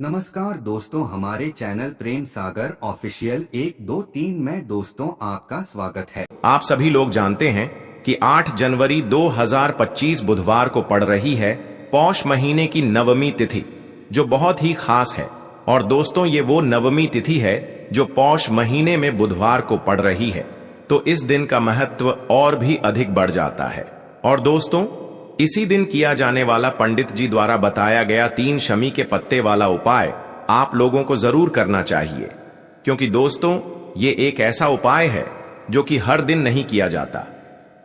नमस्कार दोस्तों, हमारे चैनल प्रेम सागर ऑफिशियल 1 2 3 में दोस्तों आपका स्वागत है। आप सभी लोग जानते हैं कि 8 जनवरी 2025 बुधवार को पड़ रही है पौष महीने की नवमी तिथि, जो बहुत ही खास है। और दोस्तों, ये वो नवमी तिथि है जो पौष महीने में बुधवार को पड़ रही है, तो इस दिन का महत्व और भी अधिक बढ़ जाता है। और दोस्तों, इसी दिन किया जाने वाला पंडित जी द्वारा बताया गया 3 शमी के पत्ते वाला उपाय आप लोगों को जरूर करना चाहिए, क्योंकि दोस्तों ये एक ऐसा उपाय है जो कि हर दिन नहीं किया जाता।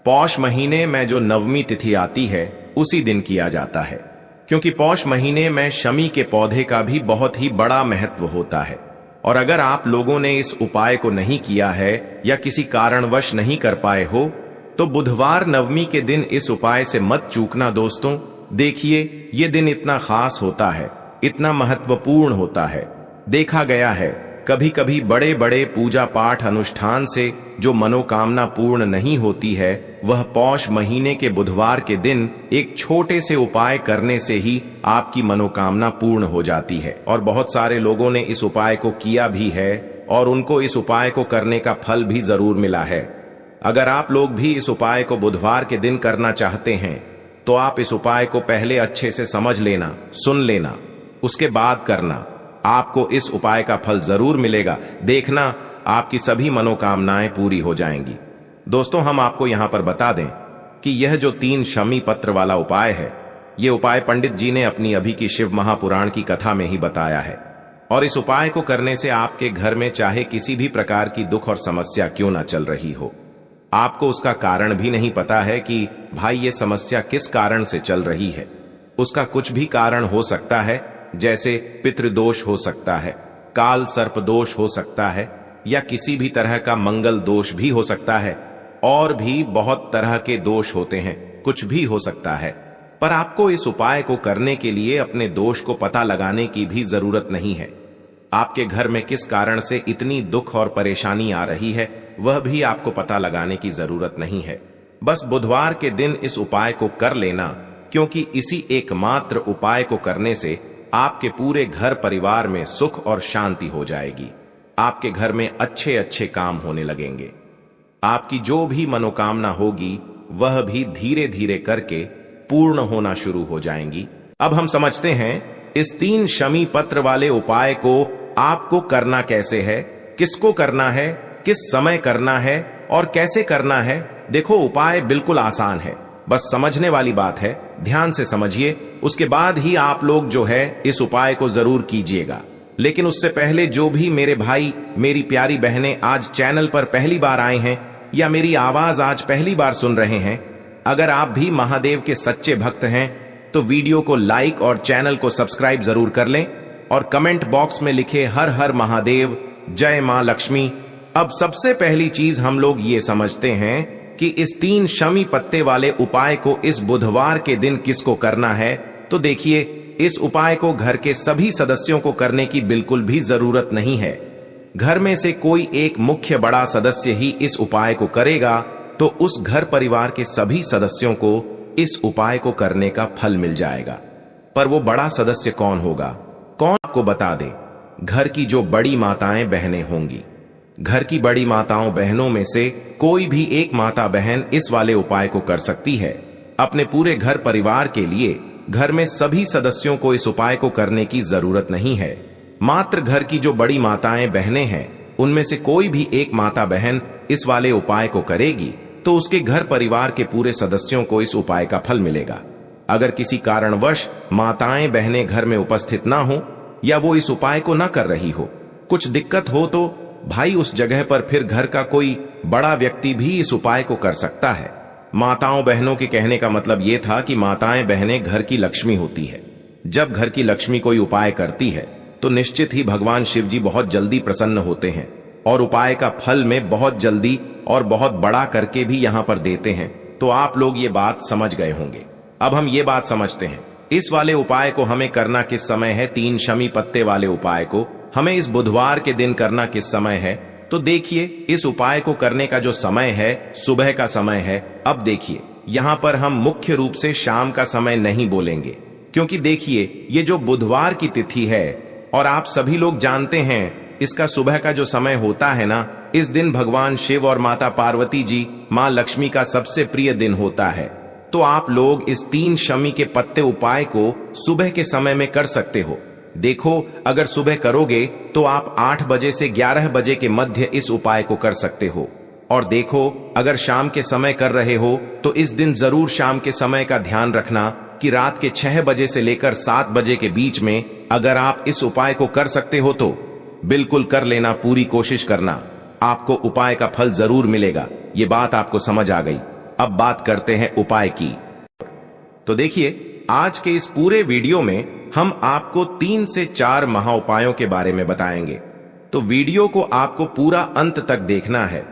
पौष महीने में जो नवमी तिथि आती है उसी दिन किया जाता है, क्योंकि पौष महीने में शमी के पौधे का भी बहुत ही बड़ा महत्व होता है। और अगर आप लोगों ने इस उपाय को नहीं किया है या किसी कारणवश नहीं कर पाए हो, तो बुधवार नवमी के दिन इस उपाय से मत चूकना दोस्तों। देखिए, ये दिन इतना खास होता है, इतना महत्वपूर्ण होता है। देखा गया है कभी कभी बड़े बड़े पूजा पाठ अनुष्ठान से जो मनोकामना पूर्ण नहीं होती है, वह पौष महीने के बुधवार के दिन एक छोटे से उपाय करने से ही आपकी मनोकामना पूर्ण हो जाती है। और बहुत सारे लोगों ने इस उपाय को किया भी है और उनको इस उपाय को करने का फल भी जरूर मिला है। अगर आप लोग भी इस उपाय को बुधवार के दिन करना चाहते हैं, तो आप इस उपाय को पहले अच्छे से समझ लेना, सुन लेना, उसके बाद करना। आपको इस उपाय का फल जरूर मिलेगा। देखना, आपकी सभी मनोकामनाएं पूरी हो जाएंगी। दोस्तों, हम आपको यहां पर बता दें कि यह जो 3 शमी पत्र वाला उपाय है, यह उपाय पंडित जी ने अपनी अभी की शिव महापुराण की कथा में ही बताया है। और इस उपाय को करने से आपके घर में चाहे किसी भी प्रकार की दुख और समस्या क्यों ना चल रही हो, आपको उसका कारण भी नहीं पता है कि भाई ये समस्या किस कारण से चल रही है। उसका कुछ भी कारण हो सकता है, जैसे पितृदोष हो सकता है, काल सर्प दोष हो सकता है, या किसी भी तरह का मंगल दोष भी हो सकता है। और भी बहुत तरह के दोष होते हैं, कुछ भी हो सकता है। पर आपको इस उपाय को करने के लिए अपने दोष को पता लगाने की भी जरूरत नहीं है। आपके घर में किस कारण से इतनी दुख और परेशानी आ रही है, वह भी आपको पता लगाने की जरूरत नहीं है। बस बुधवार के दिन इस उपाय को कर लेना, क्योंकि इसी एकमात्र उपाय को करने से आपके पूरे घर परिवार में सुख और शांति हो जाएगी। आपके घर में अच्छे अच्छे काम होने लगेंगे। आपकी जो भी मनोकामना होगी वह भी धीरे धीरे करके पूर्ण होना शुरू हो जाएंगी। अब हम समझते हैं इस 3 शमी पत्र वाले उपाय को आपको करना कैसे है, किसको करना है, किस समय करना है और कैसे करना है। देखो, उपाय बिल्कुल आसान है, बस समझने वाली बात है। ध्यान से समझिए, उसके बाद ही आप लोग जो है इस उपाय को जरूर कीजिएगा। लेकिन उससे पहले जो भी मेरे भाई, मेरी प्यारी बहनें आज चैनल पर पहली बार आए हैं या मेरी आवाज आज पहली बार सुन रहे हैं, अगर आप भी महादेव के सच्चे भक्त हैं तो वीडियो को लाइक और चैनल को सब्सक्राइब जरूर कर लें और कमेंट बॉक्स में लिखे हर हर महादेव, जय मां लक्ष्मी। अब सबसे पहली चीज हम लोग ये समझते हैं कि इस 3 शमी पत्ते वाले उपाय को इस बुधवार के दिन किसको करना है। तो देखिए, इस उपाय को घर के सभी सदस्यों को करने की बिल्कुल भी जरूरत नहीं है। घर में से कोई एक मुख्य बड़ा सदस्य ही इस उपाय को करेगा, तो उस घर परिवार के सभी सदस्यों को इस उपाय को करने का फल मिल जाएगा। पर वो बड़ा सदस्य कौन होगा, कौन आपको बता दे। घर की जो बड़ी माताएं बहनें होंगी, घर की बड़ी माताओं बहनों में से कोई भी एक माता बहन इस वाले उपाय को कर सकती है। अपने पूरे घर परिवार के लिए घर में सभी सदस्यों को इस उपाय को करने की जरूरत नहीं है। मात्र घर की जो बड़ी माताएं बहनें हैं, उनमें से कोई भी एक माता बहन इस वाले उपाय को करेगी, तो उसके घर परिवार के पूरे सदस्यों को इस उपाय का फल मिलेगा। अगर किसी कारणवश माताएं बहनें घर में उपस्थित ना हो या वो इस उपाय को ना कर रही हो, कुछ दिक्कत हो, तो भाई उस जगह पर फिर घर का कोई बड़ा व्यक्ति भी इस उपाय को कर सकता है। माताओं बहनों के कहने का मतलब यह था कि माताएं बहनें घर की लक्ष्मी होती है। जब घर की लक्ष्मी कोई उपाय करती है तो निश्चित ही भगवान शिव जी बहुत जल्दी प्रसन्न होते हैं और उपाय का फल में बहुत जल्दी और बहुत बड़ा करके भी यहां पर देते हैं। तो आप लोग ये बात समझ गए होंगे। अब हम ये बात समझते हैं, इस वाले उपाय को हमें करना किस समय है। 3 शमी पत्ते वाले उपाय को हमें इस बुधवार के दिन करना किस समय है। तो देखिए, इस उपाय को करने का जो समय है, सुबह का समय है। अब देखिए, यहां पर हम मुख्य रूप से शाम का समय नहीं बोलेंगे, क्योंकि देखिए, ये जो बुधवार की तिथि है, और आप सभी लोग जानते हैं इसका सुबह का जो समय होता है ना, इस दिन भगवान शिव और माता पार्वती जी, मां लक्ष्मी का सबसे प्रिय दिन होता है। तो आप लोग इस 3 शमी के पत्ते उपाय को सुबह के समय में कर सकते हो। देखो, अगर सुबह करोगे तो आप 8 बजे से 11 बजे के मध्य इस उपाय को कर सकते हो। और देखो, अगर शाम के समय कर रहे हो तो इस दिन जरूर शाम के समय का ध्यान रखना कि रात के 6 बजे से लेकर 7 बजे के बीच में अगर आप इस उपाय को कर सकते हो तो बिल्कुल कर लेना, पूरी कोशिश करना, आपको उपाय का फल जरूर मिलेगा। ये बात आपको समझ आ गई। अब बात करते हैं उपाय की। तो देखिए, आज के इस पूरे वीडियो में हम आपको 3 से 4 महा उपायों के बारे में बताएंगे। तो वीडियो को आपको पूरा अंत तक देखना है।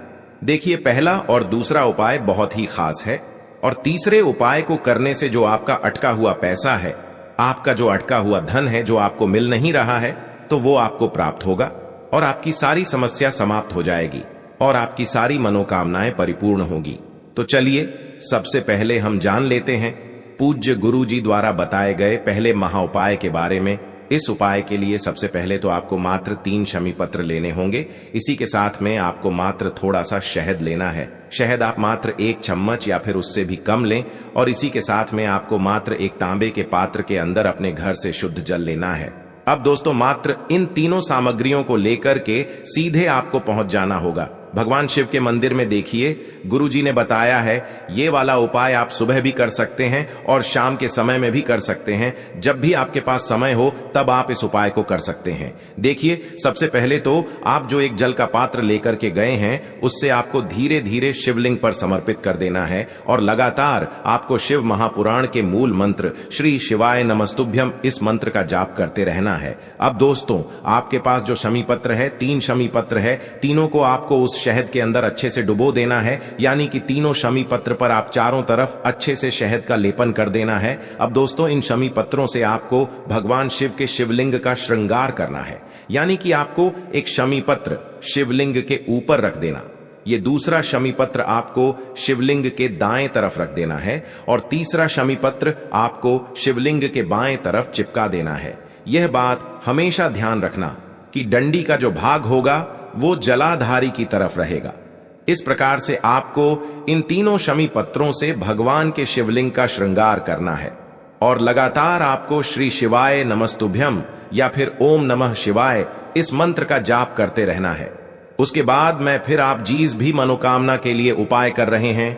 देखिए, पहला और दूसरा उपाय बहुत ही खास है और तीसरे उपाय को करने से जो आपका अटका हुआ पैसा है, आपका जो अटका हुआ धन है जो आपको मिल नहीं रहा है, तो वो आपको प्राप्त होगा और आपकी सारी समस्या समाप्त हो जाएगी और आपकी सारी मनोकामनाएं परिपूर्ण होगी। तो चलिए, सबसे पहले हम जान लेते हैं पूज्य गुरु जी द्वारा बताए गए पहले महा उपाय के बारे में। इस उपाय के लिए सबसे पहले तो आपको मात्र 3 शमी पत्र लेने होंगे। इसी के साथ में आपको मात्र थोड़ा सा शहद लेना है। शहद आप मात्र 1 चम्मच या फिर उससे भी कम लें। और इसी के साथ में आपको मात्र एक तांबे के पात्र के अंदर अपने घर से शुद्ध जल लेना है। अब दोस्तों, मात्र इन तीनों सामग्रियों को लेकर के सीधे आपको पहुंच जाना होगा भगवान शिव के मंदिर में। देखिए, गुरुजी ने बताया है ये वाला उपाय आप सुबह भी कर सकते हैं और शाम के समय में भी कर सकते हैं। जब भी आपके पास समय हो तब आप इस उपाय को कर सकते हैं। देखिए, सबसे पहले तो आप जो एक जल का पात्र लेकर के गए हैं उससे आपको धीरे धीरे शिवलिंग पर समर्पित कर देना है और लगातार आपको शिव महापुराण के मूल मंत्र श्री शिवाय नमस्तुभ्यम, इस मंत्र का जाप करते रहना है। अब दोस्तों, आपके पास जो शमी पत्र है, 3 शमी पत्र है, तीनों को आपको उस शहद के अंदर अच्छे से डुबो देना है। यानी कि तीनों शमी पत्र पर आप चारों तरफ अच्छे से शहद का लेपन कर देना है। अब दोस्तों, इन शमी पत्रों से आपको भगवान शिव के शिवलिंग का श्रृंगार करना है। यानी कि आपको एक शमी पत्र शिवलिंग के ऊपर रख देना, ये दूसरा शमी पत्र आपको शिवलिंग के दाएं तरफ रख देना है और तीसरा शमी पत्र आपको शिवलिंग के बाएं तरफ चिपका देना है। यह बात हमेशा ध्यान रखना कि डंडी का जो भाग होगा वो जलाधारी की तरफ रहेगा। इस प्रकार से आपको इन तीनों शमी पत्रों से भगवान के शिवलिंग का श्रृंगार करना है और लगातार आपको श्री शिवाय नमस्तुभ्यम या फिर ओम नमः शिवाय, इस मंत्र का जाप करते रहना है। उसके बाद में फिर आप जिस भी मनोकामना के लिए उपाय कर रहे हैं,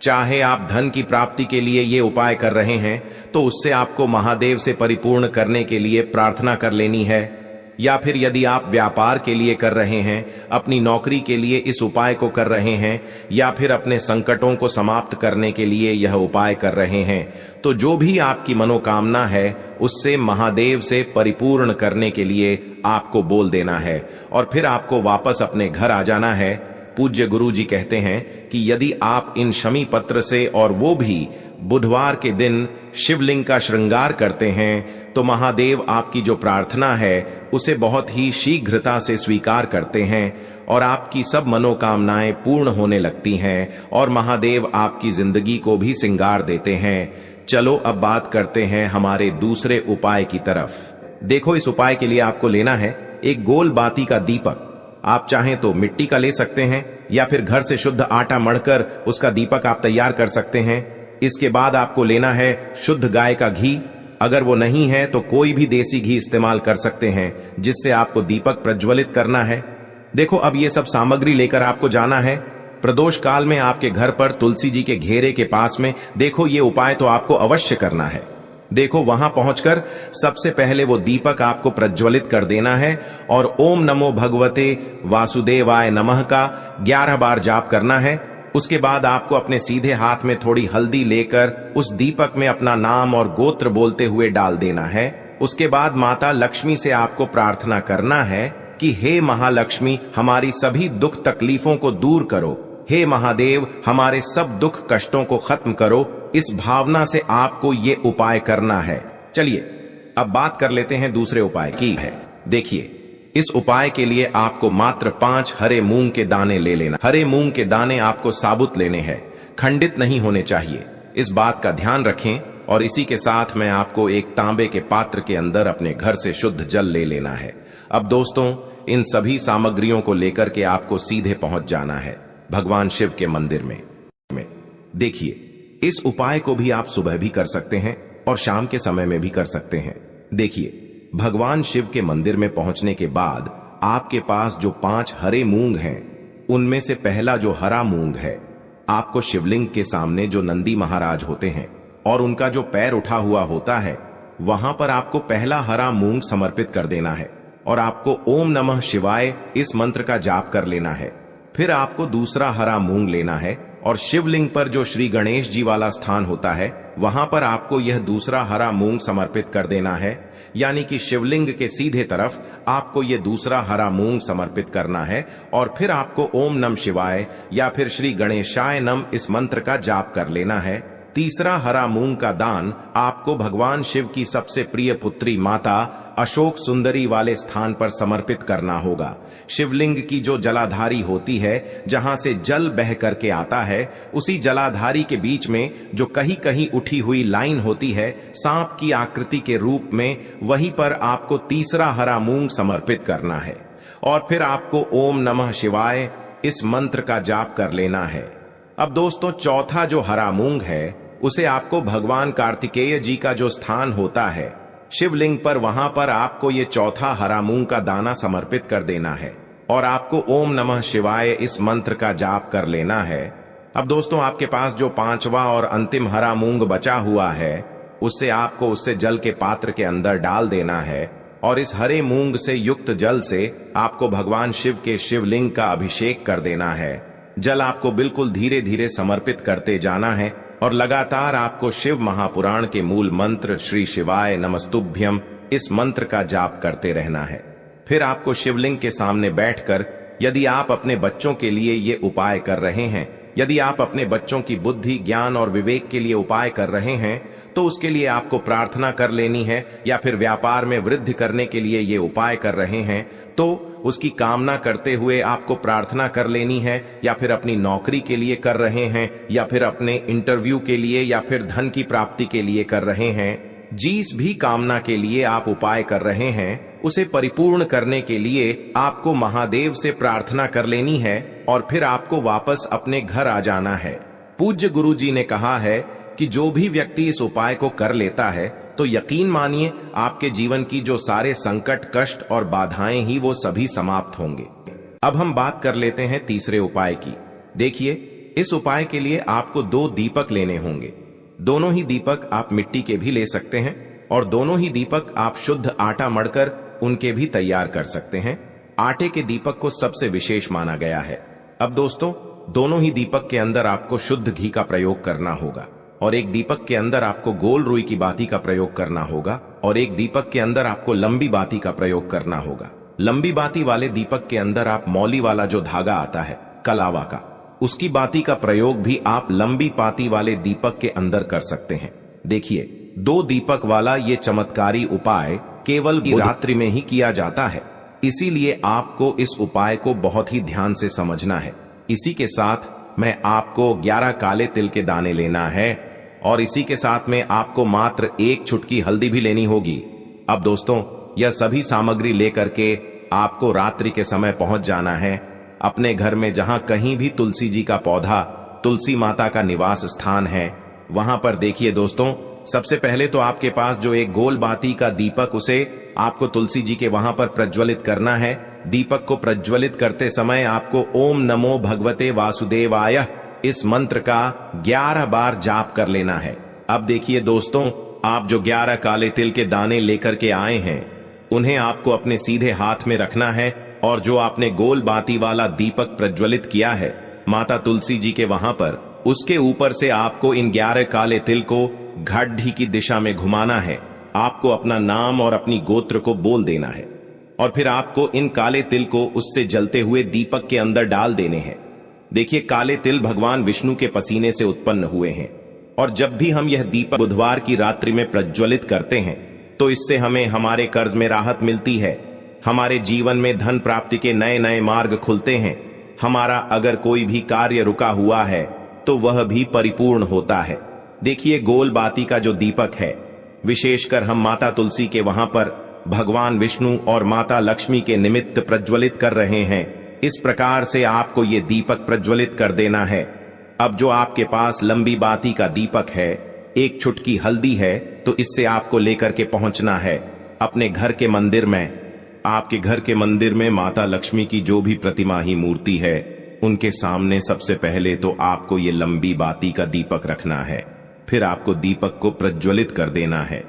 चाहे आप धन की प्राप्ति के लिए ये उपाय कर रहे हैं तो उससे आपको महादेव से परिपूर्ण करने के लिए प्रार्थना कर लेनी है। या फिर यदि आप व्यापार के लिए कर रहे हैं, अपनी नौकरी के लिए इस उपाय को कर रहे हैं, या फिर अपने संकटों को समाप्त करने के लिए यह उपाय कर रहे हैं, तो जो भी आपकी मनोकामना है उससे महादेव से परिपूर्ण करने के लिए आपको बोल देना है और फिर आपको वापस अपने घर आ जाना है। पूज्य गुरु जी कहते हैं कि यदि आप इन शमी पत्र से और वो भी बुधवार के दिन शिवलिंग का श्रृंगार करते हैं तो महादेव आपकी जो प्रार्थना है उसे बहुत ही शीघ्रता से स्वीकार करते हैं और आपकी सब मनोकामनाएं पूर्ण होने लगती हैं और महादेव आपकी जिंदगी को भी सिंगार देते हैं। चलो अब बात करते हैं हमारे दूसरे उपाय की तरफ। देखो, इस उपाय के लिए आपको लेना है एक गोल बाती का दीपक। आप चाहें तो मिट्टी का ले सकते हैं या फिर घर से शुद्ध आटा मढ़कर उसका दीपक आप तैयार कर सकते हैं। इसके बाद आपको लेना है शुद्ध गाय का घी। अगर वो नहीं है तो कोई भी देसी घी इस्तेमाल कर सकते हैं जिससे आपको दीपक प्रज्वलित करना है। देखो, अब ये सब सामग्री लेकर आपको जाना है प्रदोष काल में आपके घर पर तुलसी जी के घेरे के पास में। देखो, ये उपाय तो आपको अवश्य करना है। देखो, वहां पहुंचकर सबसे पहले वो दीपक आपको प्रज्वलित कर देना है और ओम नमो भगवते वासुदेवाय नमः का 11 बार जाप करना है। उसके बाद आपको अपने सीधे हाथ में थोड़ी हल्दी लेकर उस दीपक में अपना नाम और गोत्र बोलते हुए डाल देना है। उसके बाद माता लक्ष्मी से आपको प्रार्थना करना है कि हे महालक्ष्मी, हमारी सभी दुख तकलीफों को दूर करो। हे महादेव, हमारे सब दुख कष्टों को खत्म करो। इस भावना से आपको ये उपाय करना है। चलिए अब बात कर लेते हैं दूसरे उपाय की है। देखिए, इस उपाय के लिए आपको मात्र 5 हरे मूंग के दाने ले लेना। हरे मूंग के दाने आपको साबुत लेने हैं, खंडित नहीं होने चाहिए। इस बात का ध्यान रखें और इसी के साथ में आपको एक तांबे के पात्र के अंदर अपने घर से शुद्ध जल ले लेना है। अब दोस्तों, इन सभी सामग्रियों को लेकर के आपको सीधे पहुंच जाना है भगवान शिव के मंदिर में। देखिए, इस उपाय को भी आप सुबह भी कर सकते हैं और शाम के समय में भी कर सकते हैं। देखिए, भगवान शिव के मंदिर में पहुंचने के बाद आपके पास जो 5 हरे मूंग हैं, उनमें से पहला जो हरा मूंग है, आपको शिवलिंग के सामने जो नंदी महाराज होते हैं और उनका जो पैर उठा हुआ होता है, वहां पर आपको पहला हरा मूंग समर्पित कर देना है और आपको ओम नमः शिवाय इस मंत्र का जाप कर लेना है। फिर आपको दूसरा हरा मूंग लेना है और शिवलिंग पर जो श्री गणेश जी वाला स्थान होता है, वहां पर आपको यह दूसरा हरा मूंग समर्पित कर देना है। यानी कि शिवलिंग के सीधे तरफ आपको यह दूसरा हरा मूंग समर्पित करना है और फिर आपको ओम नमः शिवाय या फिर श्री गणेशाय नम इस मंत्र का जाप कर लेना है। तीसरा हरा मूंग का दान आपको भगवान शिव की सबसे प्रिय पुत्री माता अशोक सुंदरी वाले स्थान पर समर्पित करना होगा। शिवलिंग की जो जलाधारी होती है, जहां से जल बह करके आता है, उसी जलाधारी के बीच में जो कहीं कहीं उठी हुई लाइन होती है सांप की आकृति के रूप में, वहीं पर आपको तीसरा हरा मूंग समर्पित करना है और फिर आपको ओम नमः शिवाय इस मंत्र का जाप कर लेना है। अब दोस्तों, चौथा जो हरा मूंग है, उसे आपको भगवान कार्तिकेय जी का जो स्थान होता है शिवलिंग पर, वहां पर आपको ये चौथा हरा मूंग का दाना समर्पित कर देना है और आपको ओम नमः शिवाय इस मंत्र का जाप कर लेना है। अब दोस्तों, आपके पास जो 5वां और अंतिम हरा मूंग बचा हुआ है, उससे जल के पात्र के अंदर डाल देना है और इस हरे मूंग से युक्त जल से आपको भगवान शिव के शिवलिंग का अभिषेक कर देना है। जल आपको बिल्कुल धीरे धीरे समर्पित करते जाना है और लगातार आपको शिव महापुराण के मूल मंत्र श्री शिवाय नमस्तुभ्यम इस मंत्र का जाप करते रहना है। फिर आपको शिवलिंग के सामने बैठकर, यदि आप अपने बच्चों के लिए ये उपाय कर रहे हैं, यदि आप अपने बच्चों की बुद्धि, ज्ञान और विवेक के लिए उपाय कर रहे हैं, तो उसके लिए आपको प्रार्थना कर लेनी है, या फिर व्यापार में वृद्धि करने के लिए ये उपाय कर रहे हैं तो उसकी कामना करते हुए आपको प्रार्थना कर लेनी है, या फिर अपनी नौकरी के लिए कर रहे हैं, या फिर अपने इंटरव्यू के लिए, या फिर धन की प्राप्ति के लिए कर रहे हैं। जिस भी कामना के लिए आप उपाय कर रहे हैं, उसे परिपूर्ण करने के लिए आपको महादेव से प्रार्थना कर लेनी है और फिर आपको वापस अपने घर आ जाना है। पूज्य गुरु जी ने कहा है कि जो भी व्यक्ति इस उपाय को कर लेता है, तो यकीन मानिए आपके जीवन की जो सारे संकट, कष्ट और बाधाएं ही वो सभी समाप्त होंगे। अब हम बात कर लेते हैं तीसरे उपाय की। देखिए, इस उपाय के लिए आपको 2 दीपक लेने होंगे। दोनों ही दीपक आप मिट्टी के भी ले सकते हैं और दोनों ही दीपक आप शुद्ध आटा मढ़कर उनके भी तैयार कर सकते हैं। आटे के दीपक को सबसे विशेष माना गया है। अब दोस्तों, दोनों ही दीपक के अंदर आपको शुद्ध घी का प्रयोग करना होगा और एक दीपक के अंदर आपको गोल रुई की बाती का प्रयोग करना होगा और एक दीपक के अंदर आपको लंबी बाती का प्रयोग करना होगा। लंबी बाती वाले दीपक के अंदर आप मौली वाला जो धागा आता है कलावा का, उसकी बाती का प्रयोग भी आप लंबी बाती वाले दीपक के अंदर कर सकते हैं। देखिए, 2 दीपक वाला ये चमत्कारी उपाय केवल रात्रि में ही किया जाता है, इसीलिए आपको इस उपाय को बहुत ही ध्यान से समझना है। इसी के साथ में आपको 11 काले तिल के दाने लेना है और इसी के साथ में आपको मात्र 1 चुटकी हल्दी भी लेनी होगी। अब दोस्तों, यह सभी सामग्री लेकर के आपको रात्रि के समय पहुंच जाना है अपने घर में, जहां कहीं भी तुलसी जी का पौधा, तुलसी माता का निवास स्थान है, वहां पर। देखिए दोस्तों, सबसे पहले तो आपके पास जो एक गोल बाती का दीपक, उसे आपको तुलसी जी के वहां पर प्रज्वलित करना है। दीपक को प्रज्वलित करते समय आपको ओम नमो भगवते वासुदेवाय इस मंत्र का 11 बार जाप कर लेना है। अब देखिए दोस्तों, आप जो 11 काले तिल के दाने लेकर के आए हैं, उन्हें आपको अपने सीधे हाथ में रखना है और जो आपने गोल बाती वाला दीपक प्रज्वलित किया है माता तुलसी जी के वहां पर, उसके ऊपर से आपको इन 11 काले तिल को घाटी की दिशा में घुमाना है। आपको अपना नाम और अपनी गोत्र को बोल देना है और फिर आपको इन काले तिल को उससे जलते हुए दीपक के अंदर डाल देने हैं। देखिए, काले तिल भगवान विष्णु के पसीने से उत्पन्न हुए हैं और जब भी हम यह दीपक बुधवार की रात्रि में प्रज्वलित करते हैं, तो इससे हमें हमारे कर्ज में राहत मिलती है, हमारे जीवन में धन प्राप्ति के नए नए मार्ग खुलते हैं, हमारा अगर कोई भी कार्य रुका हुआ है तो वह भी परिपूर्ण होता है। देखिए गोल बाती का जो दीपक है, विशेषकर हम माता तुलसी के वहां पर भगवान विष्णु और माता लक्ष्मी के निमित्त प्रज्वलित कर रहे हैं। इस प्रकार से आपको ये दीपक प्रज्वलित कर देना है। अब जो आपके पास लंबी बाती का दीपक है, एक चुटकी हल्दी है, तो इससे आपको लेकर के पहुंचना है अपने घर के मंदिर में। आपके घर के मंदिर में माता लक्ष्मी की जो भी प्रतिमा ही मूर्ति है, उनके सामने सबसे पहले तो आपको ये लंबी बाती का दीपक रखना है। फिर आपको दीपक को प्रज्वलित कर देना है।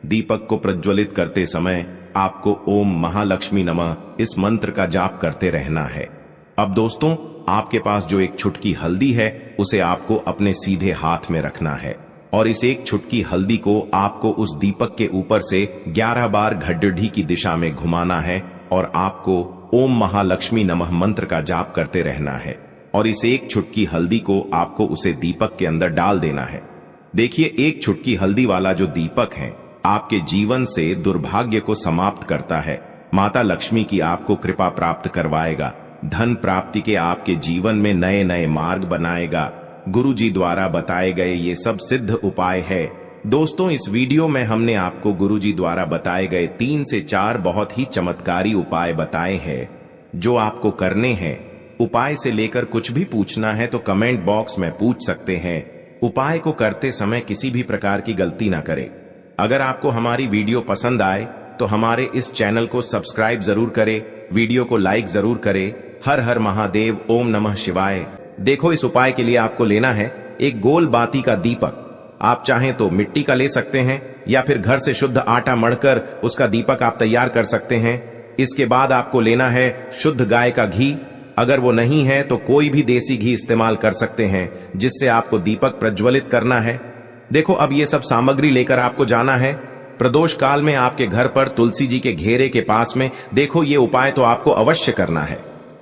दीपक को प्रज्वलित करते समय आपको ओम महालक्ष्मी नमः इस मंत्र का जाप करते रहना है। अब दोस्तों, आपके पास जो एक चुटकी हल्दी है, उसे आपको अपने सीधे हाथ में रखना है और इस एक चुटकी हल्दी को आपको उस दीपक के ऊपर से 11 बार घड्डी की दिशा में घुमाना है और आपको ओम महालक्ष्मी नमः मंत्र का जाप करते रहना है और इस एक चुटकी हल्दी को आपको उसे दीपक के अंदर डाल देना है। देखिए, एक चुटकी हल्दी वाला जो दीपक है, आपके जीवन से दुर्भाग्य को समाप्त करता है। माता लक्ष्मी की आपको कृपा प्राप्त करवाएगा। धन प्राप्ति के आपके जीवन में नए नए मार्ग बनाएगा। गुरुजी द्वारा बताए गए ये सब सिद्ध उपाय है। दोस्तों, इस वीडियो में हमने आपको गुरुजी द्वारा बताए गए 3 से 4 बहुत ही चमत्कारी उपाय बताए हैं, जो आपको करने हैं। उपाय से लेकर कुछ भी पूछना है तो कमेंट बॉक्स में पूछ सकते हैं। उपाय को करते समय किसी भी प्रकार की गलती ना करें। अगर आपको हमारी वीडियो पसंद आए तो हमारे इस चैनल को सब्सक्राइब जरूर करें, वीडियो को लाइक जरूर करें। हर हर महादेव, ओम नमः शिवाय। देखो, इस उपाय के लिए आपको लेना है एक गोल बाती का दीपक। आप चाहें तो मिट्टी का ले सकते हैं या फिर घर से शुद्ध आटा मढ़कर उसका दीपक आप तैयार कर सकते हैं। इसके बाद आपको लेना है शुद्ध गाय का घी। अगर वो नहीं है तो कोई भी देसी घी इस्तेमाल कर सकते हैं, जिससे आपको दीपक प्रज्वलित करना है। देखो, अब ये सब सामग्री लेकर आपको जाना है प्रदोष काल में आपके घर पर तुलसी जी के घेरे के पास में। देखो, ये उपाय तो आपको अवश्य करना है।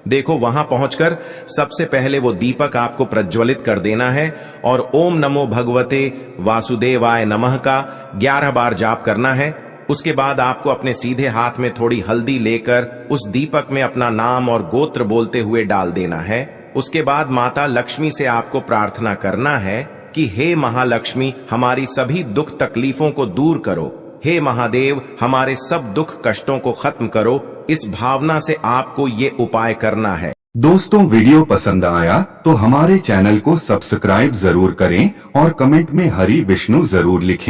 देखो, वहां पहुंचकर सबसे पहले वो दीपक आपको प्रज्वलित कर देना है और ओम नमो भगवते वासुदेवाय नमः का 11 बार जाप करना है। उसके बाद आपको अपने सीधे हाथ में थोड़ी हल्दी लेकर उस दीपक में अपना नाम और गोत्र बोलते हुए डाल देना है। उसके बाद माता लक्ष्मी से आपको प्रार्थना करना है कि हे महालक्ष्मी, हमारी सभी दुख तकलीफों को दूर करो। हे महादेव, हमारे सब दुख कष्टों को खत्म करो। इस भावना से आपको ये उपाय करना है। दोस्तों, वीडियो पसंद आया तो हमारे चैनल को सब्सक्राइब जरूर करें और कमेंट में हरि विष्णु जरूर लिखें।